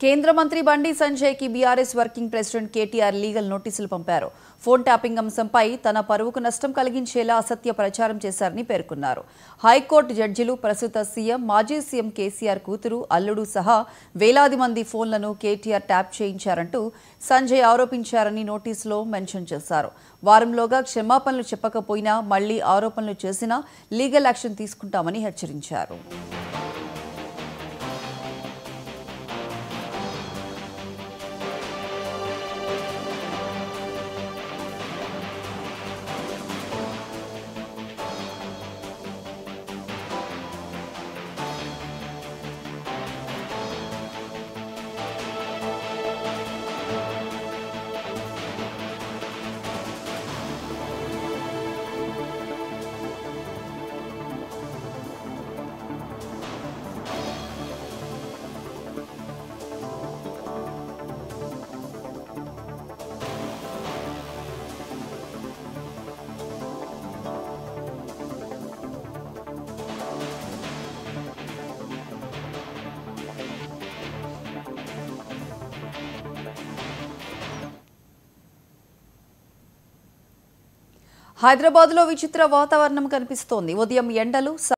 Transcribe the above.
కేంద్ర మంత్రి బండి సంజయ్ కి BRS working president KTR legal నోటీసులు పంపారు. ఫోన్ ట్యాపింగ్ అంశంపై తన పరువుకు నష్టం కలిగించేలా అసత్య ప్రచారం చేశారని పేర్కొన్నారు. హైకోర్టు జడ్జిలు, ప్రస్తుత సీఎం, మాజీ సీఎం కేసీఆర్ కూతురు, అల్లుడు సహా వేలాది మంది ఫోన్లను కేటీఆర్ ట్యాప్ చేయించారంటూ సంజయ్ ఆరోపించారని నోటీసులో మెన్షన్ చేశారు. వారంలోగా క్షమాపణలు చెప్పకపోయినా మళ్లీ ఆరోపణలు చేసినా లీగల్ యాక్షన్ తీసుకుంటామని హెచ్చరించారు. హైదరాబాద్లో విచిత్ర వాతావరణం కనిపిస్తోంది. ఉదయం ఎండలు